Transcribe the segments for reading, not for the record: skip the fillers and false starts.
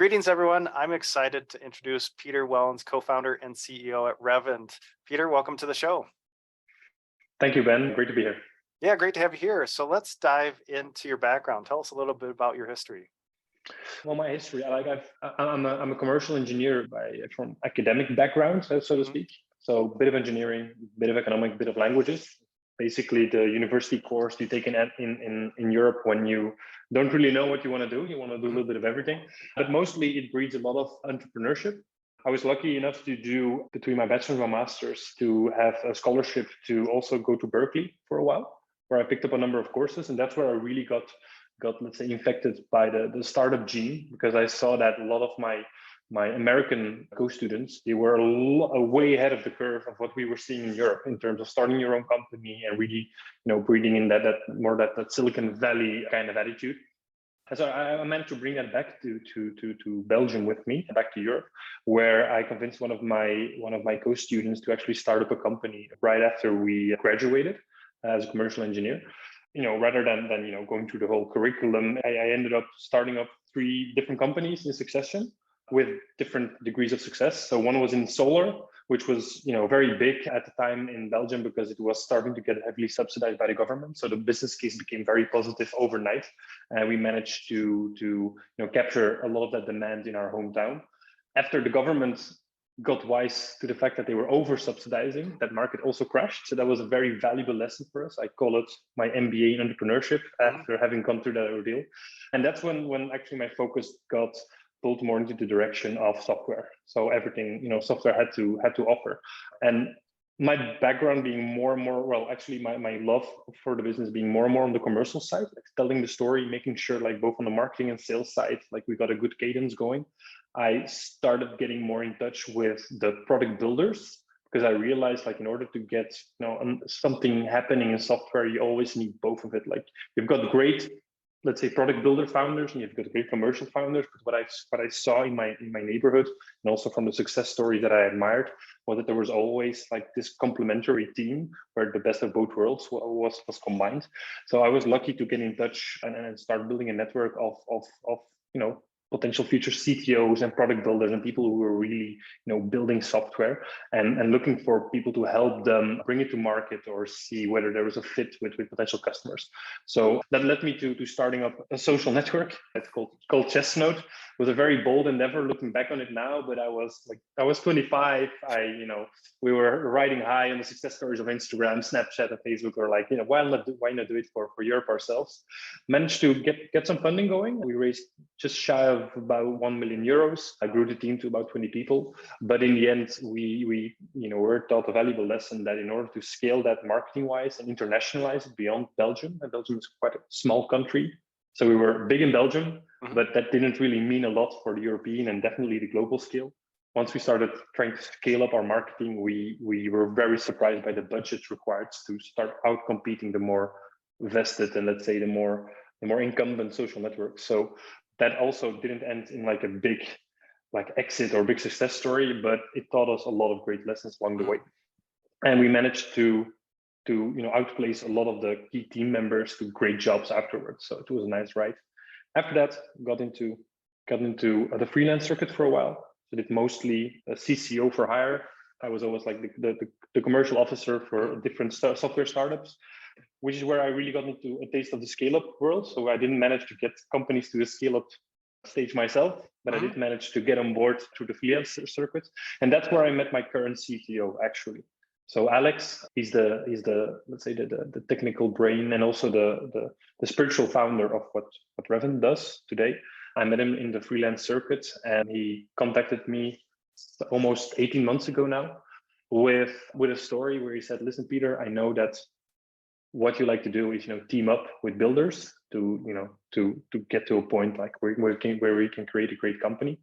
Greetings, everyone. I'm excited to introduce Peter Wellens, co-founder and CEO at Revend. Peter, welcome to the show. Thank you, Ben. Great to be here. Yeah, great to have you here. So let's dive into your background. Tell us a little bit about your history. Well, my history, I'm a commercial engineer from academic background, so to speak. So a bit of engineering, bit of economic, bit of languages. Basically, the university course you take in Europe when you don't really know what you want to do. You want to do a little bit of everything, but mostly it breeds a lot of entrepreneurship. I was lucky enough to do, between my bachelor's and my master's, to have a scholarship to also go to Berkeley for a while, where I picked up a number of courses, and that's where I really got let's say, infected by the startup gene, because I saw that a lot of my American co-students, they were way ahead of the curve of what we were seeing in Europe in terms of starting your own company and really, breathing in that Silicon Valley kind of attitude. And so I managed to bring that back to Belgium with me, back to Europe, where I convinced one of my co-students to actually start up a company right after we graduated as a commercial engineer. Rather than going through the whole curriculum, I ended up starting up 3 different companies in succession with different degrees of success. So one was in solar, which was very big at the time in Belgium because it was starting to get heavily subsidized by the government. So the business case became very positive overnight, and we managed to capture a lot of that demand in our hometown. After the government got wise to the fact that they were over subsidizing, that market also crashed. So that was a very valuable lesson for us. I call it my MBA in entrepreneurship after having gone through that ordeal. And that's when actually my focus got pulled more into the direction of software. So everything, software had to offer. And my background being more and more, well, actually my love for the business being more and more on the commercial side, like telling the story, making sure like both on the marketing and sales side, like we got a good cadence going. I started getting more in touch with the product builders, because I realized like in order to get something happening in software, you always need both of it. Like you've got great, let's say, product builder founders, and you've got great commercial founders. But what I saw in my neighborhood, and also from the success stories that I admired, was that there was always like this complementary team where the best of both worlds was combined. So I was lucky to get in touch and start building a network of potential future CTOs and product builders and people who were really, building software and looking for people to help them bring it to market or see whether there was a fit with potential customers. So that led me to starting up a social network. It's called Chestnut. It was a very bold endeavor looking back on it now, but I was 25. We were riding high on the success stories of Instagram, Snapchat, and Facebook. Or like, why not do it for Europe ourselves? Managed to get some funding going. We raised just shy of about 1 million euros. I grew the team to about 20 people. But in the end, we were taught a valuable lesson that in order to scale that marketing-wise and internationalize it beyond Belgium, and Belgium is quite a small country. So we were big in Belgium, but that didn't really mean a lot for the European and definitely the global scale. Once we started trying to scale up our marketing, we were very surprised by the budgets required to start out competing the more vested and, let's say, the more incumbent social networks. So that also didn't end in like a big exit or big success story, but it taught us a lot of great lessons along the way. And we managed to outplace a lot of the key team members to great jobs afterwards. So it was a nice ride. After that, got into the freelance circuit for a while. So did mostly a CCO for hire. I was always like the commercial officer for different software startups, which is where I really got into a taste of the scale-up world. So I didn't manage to get companies to the scale-up stage myself, but I did manage to get on board through the freelance circuit. And that's where I met my current CTO, actually. So Alex, he's the let's say the technical brain and also the spiritual founder of what Revend does today. I met him in the freelance circuit, and he contacted me almost 18 months ago now with a story where he said, "Listen, Peter, I know that what you like to do is team up with builders to get to a point like where we can create a great company."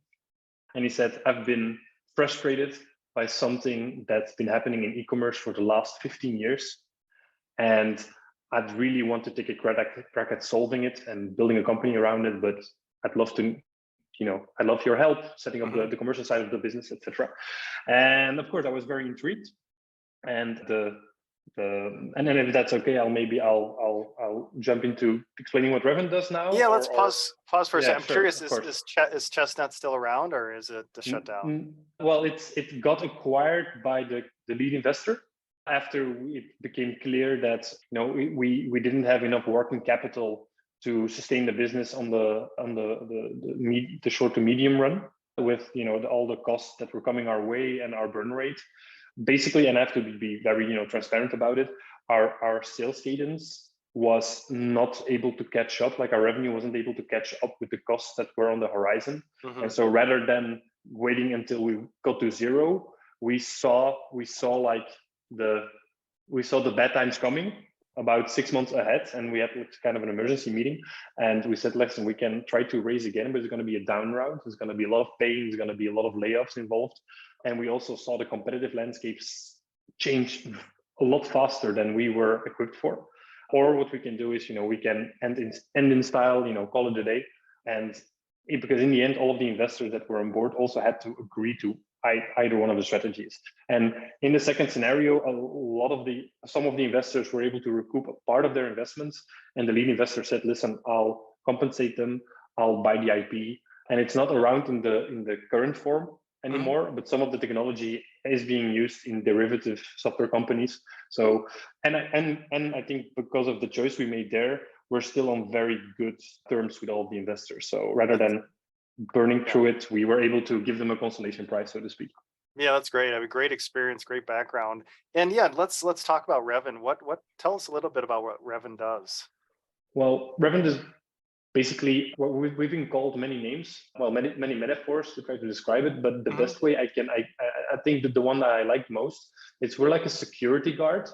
And he said, "I've been frustrated by something that's been happening in e-commerce for the last 15 years, and I'd really want to take a crack at solving it and building a company around it, but I'd love to I'd love your help setting up the commercial side of the business, etc." And of course I was very intrigued, and and then if that's okay, I'll jump into explaining what Revend does now. Yeah, let's pause for a second. I'm sure, curious, of course. is Chestnut still around, or is it shut down? Well, it got acquired by the lead investor after it became clear that we didn't have enough working capital to sustain the business on the short to medium run with all the costs that were coming our way and our burn rate. Basically, and I have to be very transparent about it, our sales cadence was not able to catch up. Like, our revenue wasn't able to catch up with the costs that were on the horizon. And so rather than waiting until we got to zero, we saw the bad times coming about 6 months ahead, and we had kind of an emergency meeting, and we said, listen, we can try to raise again, but it's going to be a down round. There's going to be a lot of pain. There's going to be a lot of layoffs involved. And we also saw the competitive landscapes change a lot faster than we were equipped for. Or what we can do is, we can end in style, call it a day. And because in the end, all of the investors that were on board also had to agree to either one of the strategies. And in the second scenario, some of the investors were able to recoup a part of their investments, and the lead investor said, listen, I'll compensate them, I'll buy the IP. And it's not around in the current form anymore, but some of the technology is being used in derivative software companies. So, and I think because of the choice we made there, we're still on very good terms with all of the investors. So rather than burning through it, we were able to give them a consolation prize, so to speak. Yeah, that's great. I have a great experience, great background. And yeah, let's talk about Revend. Tell us a little bit about what Revend does. Well, Revend is basically what we've been called many names, well, many metaphors to try to describe it, but the best way I think that the one that I like most is we're like a security guard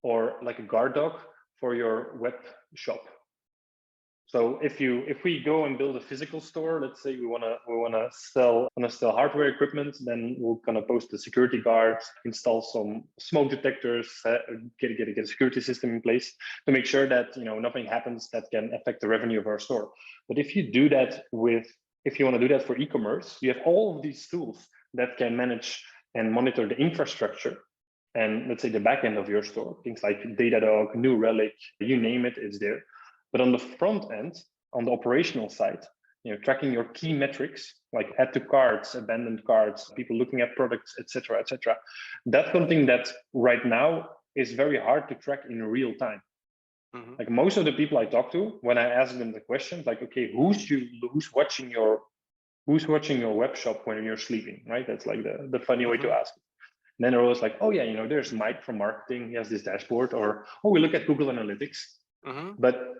or like a guard dog for your web shop. So if we go and build a physical store, let's say we wanna sell hardware equipment, then we're gonna post a security guard, install some smoke detectors, get a security system in place to make sure that nothing happens that can affect the revenue of our store. But if you want to do that for e-commerce, you have all of these tools that can manage and monitor the infrastructure and, let's say, the back end of your store, things like Datadog, New Relic, you name it, it's there. But on the front end, on the operational side, tracking your key metrics like add to carts, abandoned carts, people looking at products, etc., etc. That's something that right now is very hard to track in real time. Like, most of the people I talk to, when I ask them the questions, like, okay, who's watching your web shop when you're sleeping, right? That's like the funny way to ask it. And then they're always like, oh yeah, there's Mike from marketing, he has this dashboard, or oh, we look at Google Analytics. But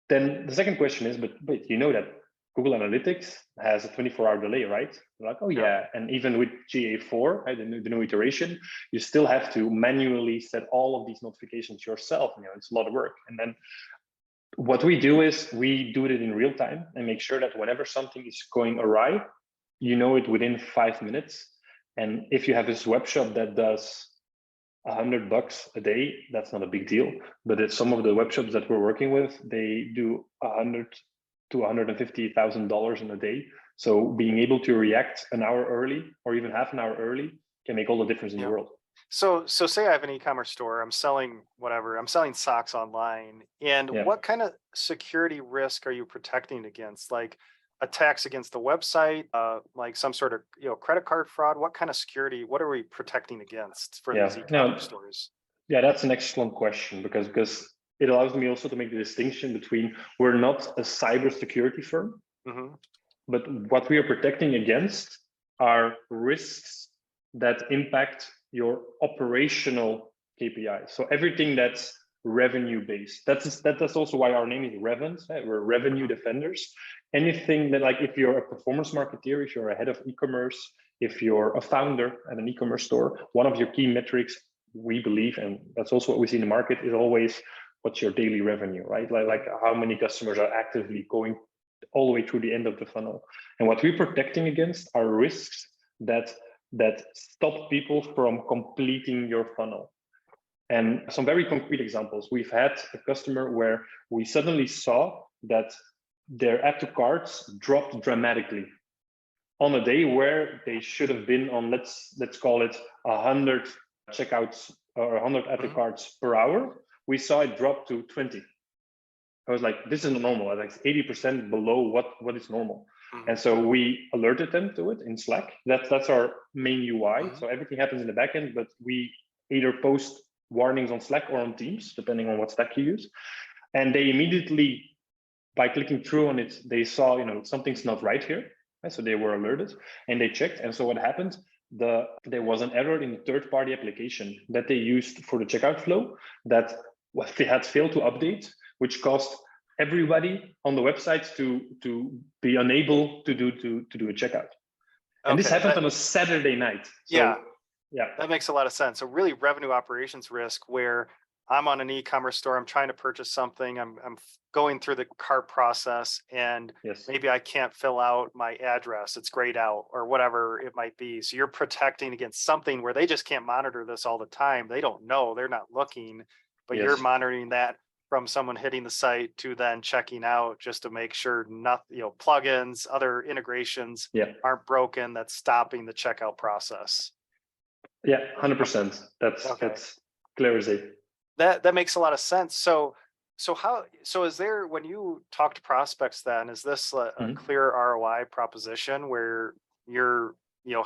then the second question is, but you know that Google Analytics has a 24-hour delay, right? They're like, oh yeah, and even with GA4, right, the new iteration, you still have to manually set all of these notifications yourself. It's a lot of work. And then what we do is we do it in real time and make sure that whenever something is going awry, it within 5 minutes. And if you have this web shop that does $100 a day, that's not a big deal. But it's some of the web shops that we're working with, they do $100,000 to $150,000 in a day. So being able to react an hour early or even half an hour early can make all the difference in the world. So say I have an e-commerce store, I'm selling socks online, and what kind of security risk are you protecting against? Like attacks against the website, like some sort of credit card fraud? What kind of security? What are we protecting against for these e-commerce stores? Yeah, that's an excellent question because it allows me also to make the distinction between we're not a cybersecurity firm, but what we are protecting against are risks that impact your operational KPIs. So everything that's revenue based. That's also why our name is Revend. Right? We're revenue defenders. Anything that, like, if you're a performance marketeer, if you're a head of e-commerce, if you're a founder at an e-commerce store, one of your key metrics, we believe, and that's also what we see in the market, is always what's your daily revenue, right? Like how many customers are actively going all the way through the end of the funnel. And what we're protecting against are risks that stop people from completing your funnel. And some very concrete examples. We've had a customer where we suddenly saw that their add to carts dropped dramatically on a day where they should have been on, let's call it 100 checkouts or 100 add to carts per hour, we saw it drop to 20. I was like, this is normal. Like 80% below what is normal. And so we alerted them to it in Slack. That's our main UI. So everything happens in the backend, but we either post warnings on Slack or on Teams, depending on what stack you use. And they immediately, by clicking through on it, they saw, something's not right here. So they were alerted and they checked. And so what happened? There was an error in the third-party application that they used for the checkout flow that they had failed to update, which caused everybody on the website to be unable to do a checkout. And this happened on a Saturday night. So, yeah, that makes a lot of sense. So really revenue operations risk where I'm on an e-commerce store, I'm trying to purchase something, I'm going through the cart process, and maybe I can't fill out my address, it's grayed out or whatever it might be. So you're protecting against something where they just can't monitor this all the time. They don't know, they're not looking, but you're monitoring that from someone hitting the site to then checking out just to make sure nothing, plugins, other integrations aren't broken, that's stopping the checkout process. Yeah, 100%. That's clear as day. That makes a lot of sense. So is there, when you talk to prospects then, is this a clear ROI proposition where you're,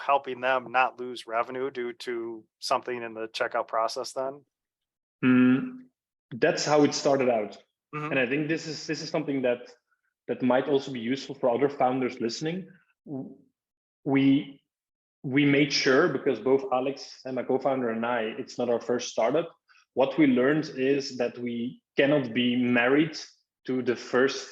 helping them not lose revenue due to something in the checkout process then? That's how it started out. And I think this is something that might also be useful for other founders listening. We made sure, because both Alex and my co-founder and I, it's not our first startup. What we learned is that we cannot be married to the first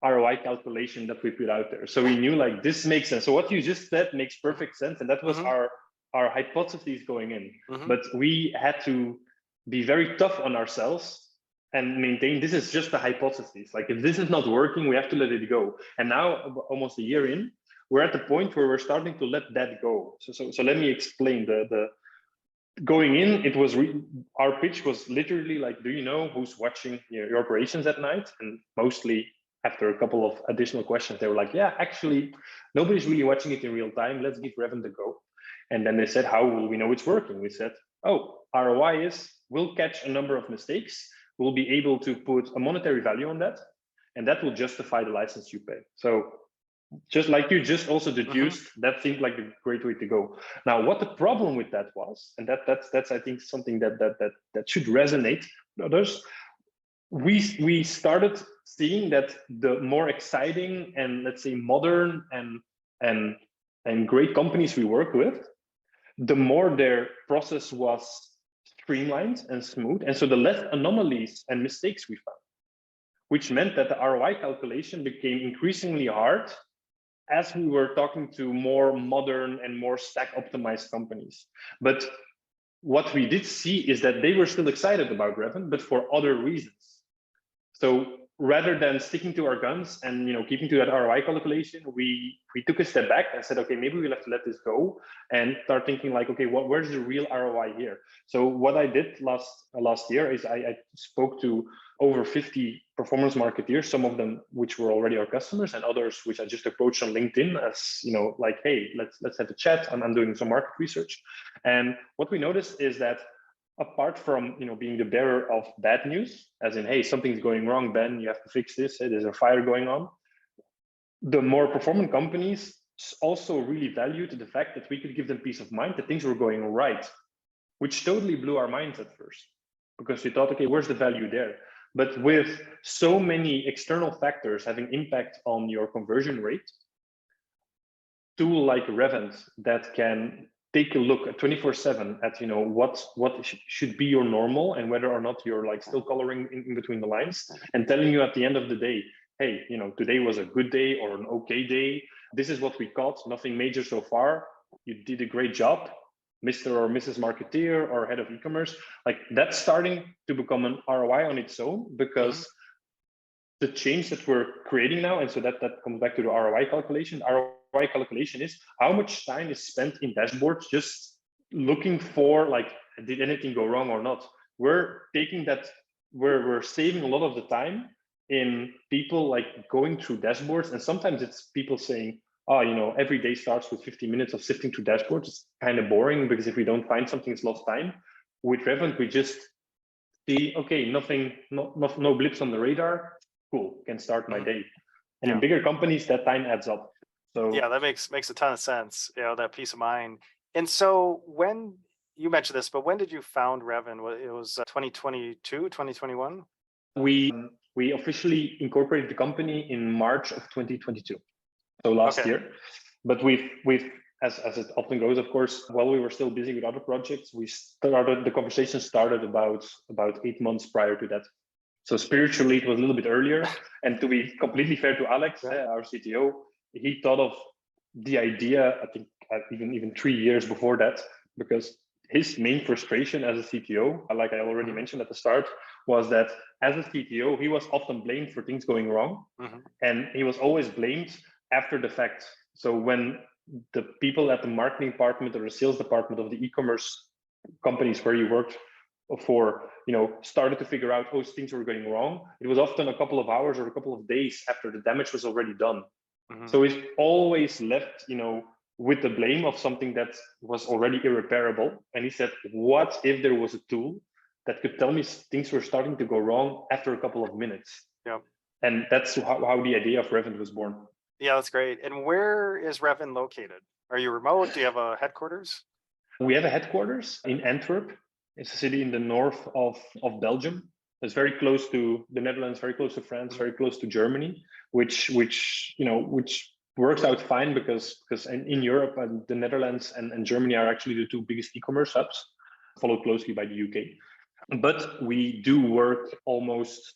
ROI calculation that we put out there. So we knew like this makes sense. So what you just said makes perfect sense. And that was our hypothesis going in. But we had to be very tough on ourselves and maintain this is just a hypothesis. Like if this is not working, we have to let it go. And now almost a year in, we're at the point where we're starting to let that go. So let me explain the going in, it was our pitch was literally like, do you know who's watching your operations at night? And mostly after a couple of additional questions, they were like, yeah, actually, nobody's really watching it in real time. Let's give Revend a go. And then they said, how will we know it's working? We said, oh, ROI is, we'll catch a number of mistakes. We'll be able to put a monetary value on that. And that will justify the license you pay. So just like you just also deduced, that seemed like a great way to go. Now, what the problem with that was, and that's I think something that should resonate with others. We started seeing that the more exciting and let's say modern and great companies we work with, the more their process was streamlined and smooth, and so the less anomalies and mistakes we found, which meant that the ROI calculation became increasingly hard as we were talking to more modern and more stack optimized companies. But what we did see is that they were still excited about Revend, but for other reasons. So rather than sticking to our guns and keeping to that ROI calculation, we took a step back and said, okay, maybe we'll have to let this go and start thinking like, okay, where's the real ROI here? So what I did last year is I spoke to over 50 performance marketeers, some of them which were already our customers, and others which I just approached on LinkedIn as like, hey, let's have a chat. I'm doing some market research, and what we noticed is that apart from being the bearer of bad news, as in, hey, something's going wrong, Ben, you have to fix this. Hey, there's a fire going on. The more performant companies also really valued the fact that we could give them peace of mind that things were going right, which totally blew our minds at first, because we thought, okay, where's the value there? But with so many external factors having impact on your conversion rate, tool like Revend that can take a look at 24/7 at what should be your normal and whether or not you're like still coloring in between the lines and telling you at the end of the day, hey, today was a good day or an okay day. This is what we caught, nothing major so far. You did a great job, Mr. or Mrs. Marketeer or head of e-commerce. Like that's starting to become an ROI on its own, because the change that we're creating now, and so that comes back to the ROI calculation. ROI calculation is how much time is spent in dashboards just looking for like, did anything go wrong or not? We're taking that, we're saving a lot of the time in people like going through dashboards, and sometimes it's people saying, oh, every day starts with 50 minutes of sifting through dashboards. It's kind of boring because if we don't find something, it's lost time. With Revend, we just see, okay, nothing, no blips on the radar. Cool, can start my day. And in bigger companies, that time adds up. So yeah, that makes a ton of sense. That peace of mind. And so when you mentioned this, but when did you found Revend? It was 2022, 2021? We officially incorporated the company in March of 2022, so last year. But we've as it often goes, of course, while we were still busy with other projects, the conversation started about 8 months prior to that. So spiritually, it was a little bit earlier. And to be completely fair to Alex, our CTO, he thought of the idea, I think, even 3 years before that, because his main frustration as a CTO, like I already mentioned at the start, was that as a CTO, he was often blamed for things going wrong. And he was always blamed after the fact. So when the people at the marketing department or the sales department of the e-commerce companies where you worked for, started to figure out, things were going wrong, it was often a couple of hours or a couple of days after the damage was already done. So he's always left, with the blame of something that was already irreparable. And he said, what if there was a tool that could tell me things were starting to go wrong after a couple of minutes? And that's how the idea of Revend was born. Yeah, that's great. And where is Revend located? Are you remote? Do you have a headquarters? We have a headquarters in Antwerp. It's a city in the north of Belgium. It's very close to the Netherlands, very close to France, very close to Germany, which works out fine because in Europe, the Netherlands and Germany are actually the two biggest e-commerce hubs, followed closely by the UK. But we do work almost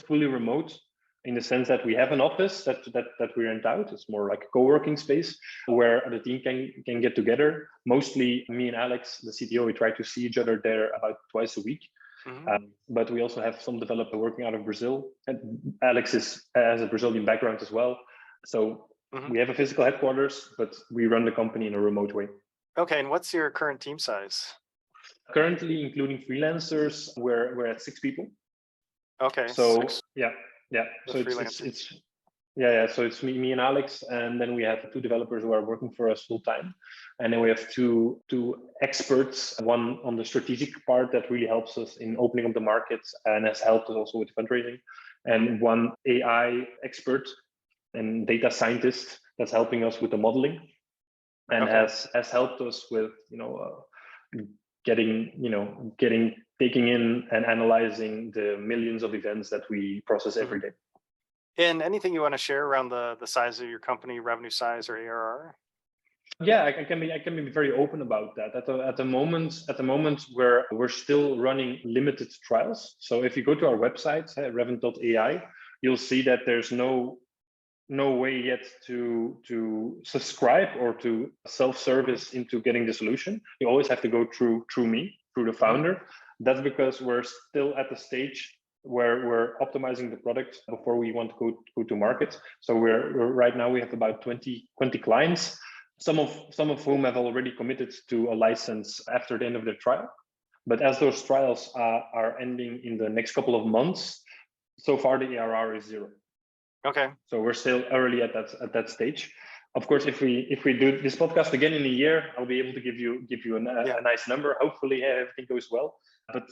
fully remote, in the sense that we have an office that we rent out. It's more like a co-working space where the team can get together. Mostly me and Alex, the CTO, we try to see each other there about twice a week. But we also have some developer working out of Brazil. And Alex has a Brazilian background as well. So we have a physical headquarters, but we run the company in a remote way. Okay, and what's your current team size? Currently, including freelancers, we're at 6 people. Okay. So 6. yeah. So it's me and Alex, and then we have 2 developers who are working for us full time, and then we have two experts. One on the strategic part that really helps us in opening up the markets and has helped us also with fundraising, and one AI expert and data scientist that's helping us with the modeling, and has helped us with taking in and analyzing the millions of events that we process every day. And anything you want to share around the size of your company, revenue size or ARR? Yeah, I can be very open about that. At the moment we're still running limited trials. So if you go to our website, revend.ai, you'll see that there's no way yet to subscribe or to self-service into getting the solution. You always have to go through the founder. That's because we're still at the stage where we're optimizing the product before we want to go to market. So we're right now we have about 20 clients, some of whom have already committed to a license after the end of their trial. But as those trials are ending in the next couple of months, so far the ARR is 0. Okay. So we're still early at that stage. Of course, if we do this podcast again in a year, I'll be able to give you a nice number. Hopefully, everything goes well.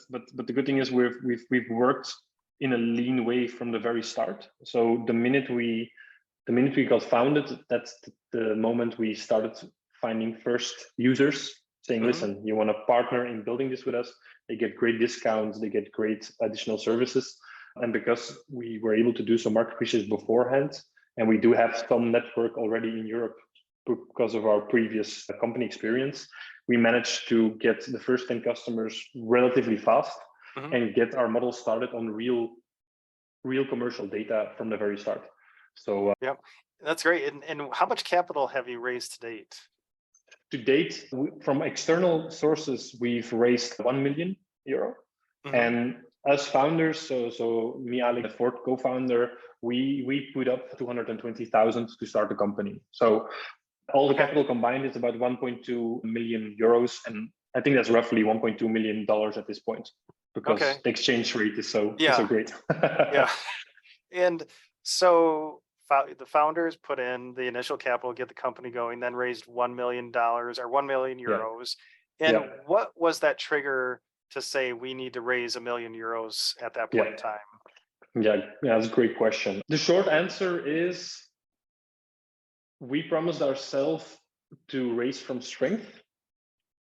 But the good thing is we've worked in a lean way from the very start. So the minute we got founded, that's the moment we started finding first users saying, listen, you want to partner in building this with us? They get great discounts, they get great additional services. And because we were able to do some market research beforehand, and we do have some network already in Europe because of our previous company experience, we managed to get the first 10 customers relatively fast and get our model started on real commercial data from the very start. So that's great. And how much capital have you raised to date? To date, from external sources, we've raised €1 million. And as founders, so me, Alex, the fourth co-founder, we put up 220,000 to start the company. So all the capital combined is about 1.2 million euros, and I think that's roughly $1.2 million at this point, because the exchange rate is so great. And so the founders put in the initial capital, get the company going, then raised $1 million or 1 million euros. And what was that trigger to say we need to raise €1 million at that point in time? Yeah, that's a great question. The short answer is we promised ourselves to raise from strength.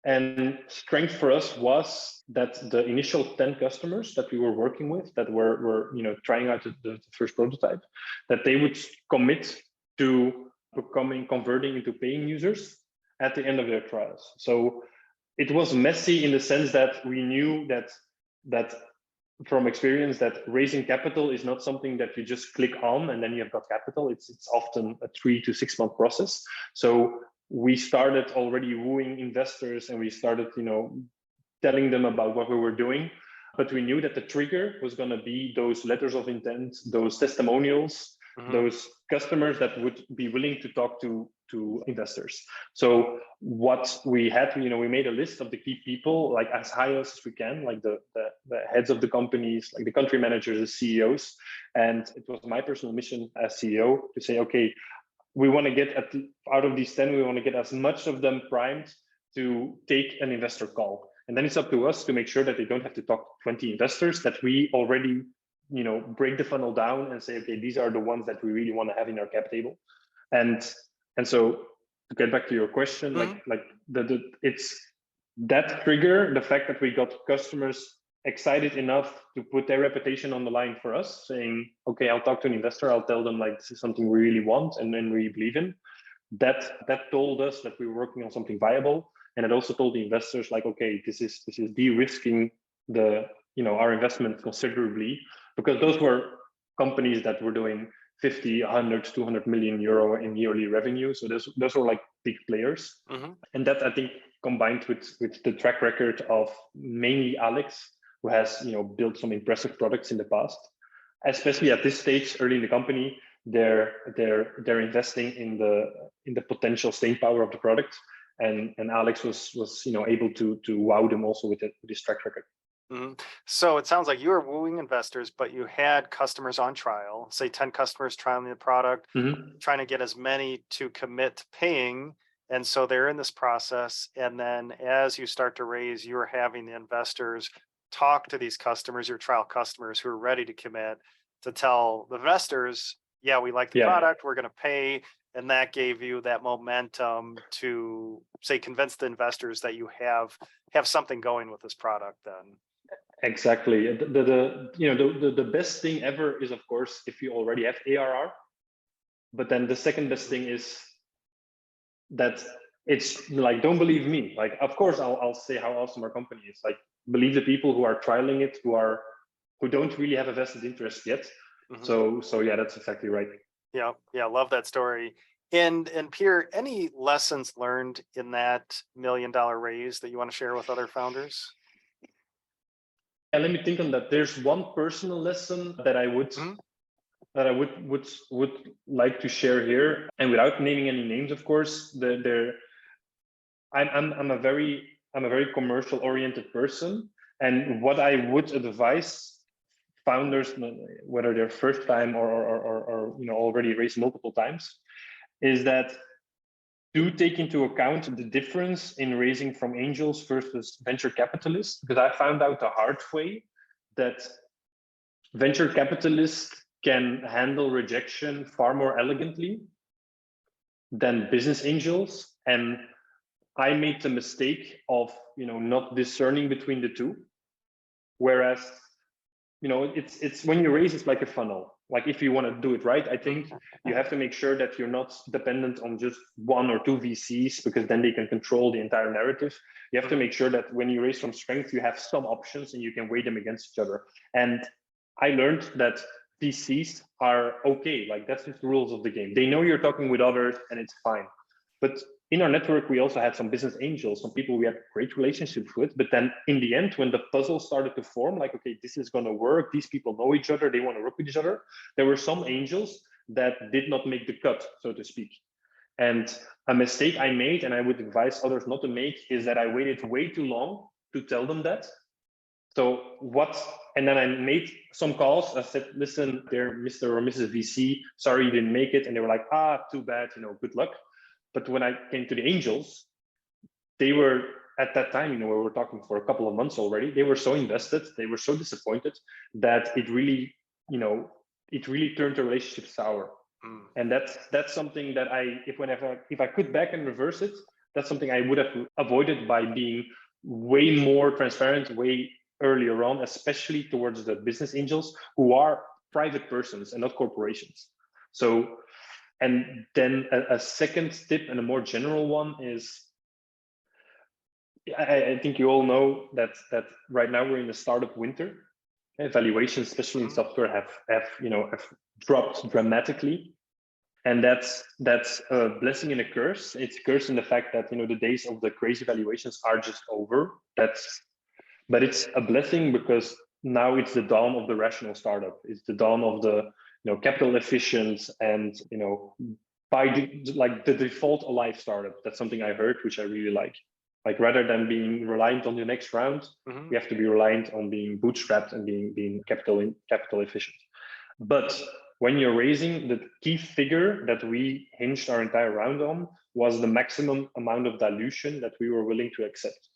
And strength for us was that the initial 10 customers that we were working with, that were trying out the first prototype, that they would commit to converting into paying users at the end of their trials. So it was messy in the sense that we knew that from experience that raising capital is not something that you just click on and then you have got capital. It's often a 3 to 6 month process. So we started already wooing investors and we started, telling them about what we were doing. But we knew that the trigger was going to be those letters of intent, those testimonials, those customers that would be willing to talk to investors. So what we had, we made a list of the key people, like as high as we can, like the heads of the companies, like the country managers, the CEOs. And it was my personal mission as CEO to say, okay, we want to get out of these 10, we want to get as much of them primed to take an investor call. And then it's up to us to make sure that they don't have to talk to 20 investors, that we already break the funnel down and say, okay, these are the ones that we really want to have in our cap table. And so to get back to your question, it's that trigger, the fact that we got customers excited enough to put their reputation on the line for us, saying, okay, I'll talk to an investor, I'll tell them like this is something we really want and then we believe in. That told us that we were working on something viable. And it also told the investors like, okay, this is de-risking our investment considerably, because those were companies that were doing 50, 100, 200 million euro in yearly revenue. So those were like big players. And that I think combined with the track record of mainly Alex, who has built some impressive products in the past, especially at this stage early in the company, they're investing in the potential staying power of the product. And Alex was able to wow them also with this track record. So it sounds like you were wooing investors, but you had customers on trial, say 10 customers trialing the product, trying to get as many to commit to paying. And so they're in this process. And then as you start to raise, you're having the investors talk to these customers, your trial customers who are ready to commit, to tell the investors, yeah, we like the product, we're going to pay. And that gave you that momentum to say, convince the investors that you have something going with this product then. Exactly. The best thing ever is, of course, if you already have ARR. But then the second best thing is that it's like, don't believe me. Like, of course, I'll say how awesome our company is. Like, believe the people who are trialing it, who don't really have a vested interest yet. So yeah, that's exactly right. Yeah, love that story. And Peter, any lessons learned in that $1 million raise that you want to share with other founders? Yeah, let me think on that. There's one personal lesson that I would like to share here, and without naming any names, of course. I'm a very commercial oriented person, and what I would advise founders, whether they're first time or already raised multiple times, is that do take into account the difference in raising from angels versus venture capitalists, because I found out the hard way that venture capitalists can handle rejection far more elegantly than business angels. And I made the mistake of not discerning between the two. Whereas it's when you raise, it's like a funnel. Like if you want to do it right, I think you have to make sure that you're not dependent on just one or two VCs, because then they can control the entire narrative. You have to make sure that when you raise from strength, you have some options and you can weigh them against each other. And I learned that VCs are okay. Like that's just the rules of the game. They know you're talking with others and it's fine. But in our network, we also had some business angels, some people we had great relationships with. But then in the end, when the puzzle started to form, like, okay, this is going to work. These people know each other. They want to work with each other. There were some angels that did not make the cut, so to speak. And a mistake I made, and I would advise others not to make, is that I waited way too long to tell them that. And then I made some calls. I said, listen, there, Mr. or Mrs. VC, sorry you didn't make it. And they were like, too bad, good luck. But when I came to the angels, they were at that time, we were talking for a couple of months already. They were so invested, they were so disappointed that it really turned the relationship sour. And that's something that if I could back and reverse it, that's something I would have avoided by being way more transparent, way earlier on, especially towards the business angels who are private persons and not corporations. So, and then a second tip and a more general one is, I think you all know that right now we're in the startup winter. Valuations, especially in software, have dropped dramatically, and that's a blessing and a curse. It's a curse in the fact that the days of the crazy valuations are just over. But it's a blessing because now it's the dawn of the rational startup. It's the dawn of the capital efficient and by the default alive startup. That's something I heard, which I really like. Like rather than being reliant on the next round, we have to be reliant on being bootstrapped and being capital efficient. But when you're raising, the key figure that we hinged our entire round on was the maximum amount of dilution that we were willing to accept.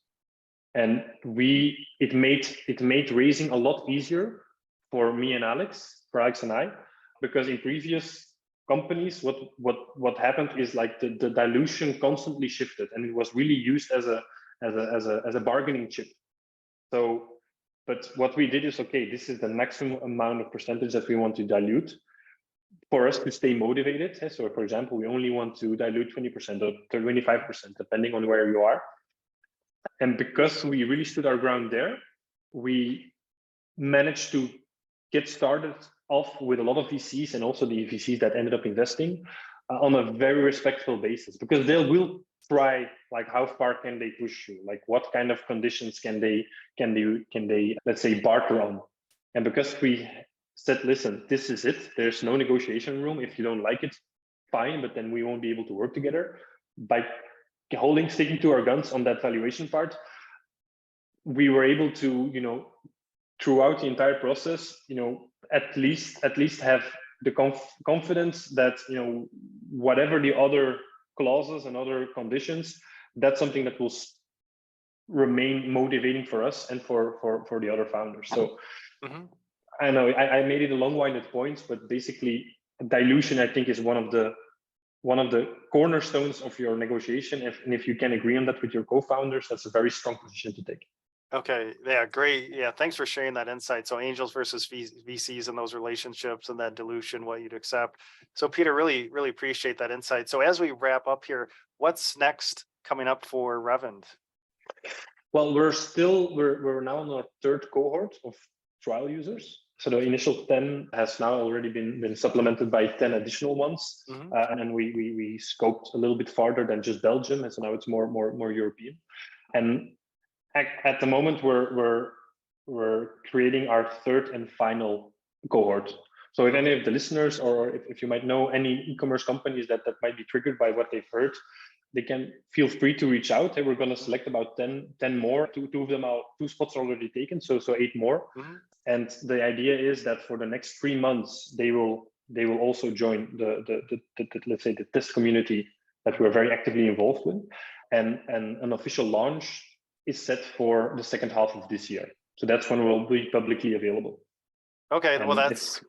And it made raising a lot easier for me and Alex and I, because in previous companies, what happened is like the dilution constantly shifted, and it was really used as a bargaining chip. So, but what we did is, okay, this is the maximum amount of percentage that we want to dilute for us to stay motivated. So, for example, we only want to dilute 20% or 25%, depending on where you are. And because we really stood our ground there, we managed to get started off with a lot of VCs and also the VCs that ended up investing on a very respectful basis, because they will try, like, how far can they push you? Like, what kind of conditions can they, let's say, barter on? And because we said, listen, this is it, there's no negotiation room. If you don't like it, fine, but then we won't be able to work together. By sticking to our guns on that valuation part, we were able to, throughout the entire process, at least have the confidence that, whatever the other clauses and other conditions, that's something that will remain motivating for us and for the other founders. So I know I made it a long-winded point, but basically dilution, I think, is one of the cornerstones of your negotiation. And if you can agree on that with your co-founders, that's a very strong position to take. Okay. Yeah, great. Yeah, thanks for sharing that insight. So angels versus VCs and those relationships and that dilution, what you'd accept. So Peter, really, really appreciate that insight. So as we wrap up here, what's next coming up for Revend? Well, we're now on our third cohort of trial users. So the initial 10 has now already been supplemented by 10 additional ones. And then we scoped a little bit farther than just Belgium. And so now it's more European. And at the moment, we're creating our third and final cohort. So if any of the listeners, or if you might know any e-commerce companies that might be triggered by what they've heard, they can feel free to reach out. We're going to select about 10 more. Two spots are already taken, so 8 more. And the idea is that for the next 3 months, they will also join the let's say the test community that we're very actively involved with, and an official launch is set for the second half of this year. So that's when we'll be publicly available. Okay, well, that's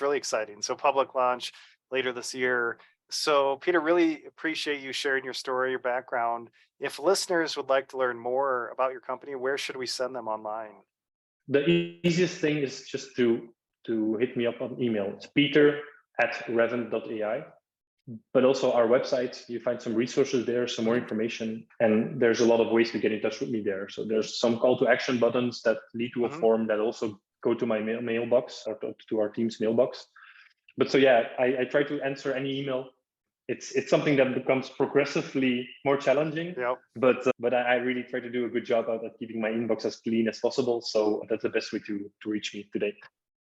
really exciting. So public launch later this year. So Peter, really appreciate you sharing your story, your background. If listeners would like to learn more about your company, where should we send them online? The easiest thing is just to hit me up on email. It's peter@revend.ai. But also our website, you find some resources there, some more information, and there's a lot of ways to get in touch with me there. So there's some call to action buttons that lead to a form that also go to my mailbox or to our team's mailbox. But so yeah, I try to answer any email. It's something that becomes progressively more challenging, but I really try to do a good job at keeping my inbox as clean as possible. So that's the best way to reach me today.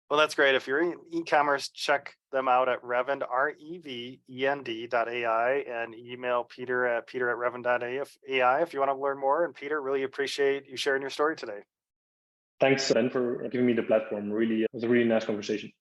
Well, that's great. If you're in e-commerce, check them out at Revend, REVEND.ai, and email peter@revend.ai if you want to learn more. And Peter, really appreciate you sharing your story today. Thanks, Ben, for giving me the platform. Really, it was a really nice conversation.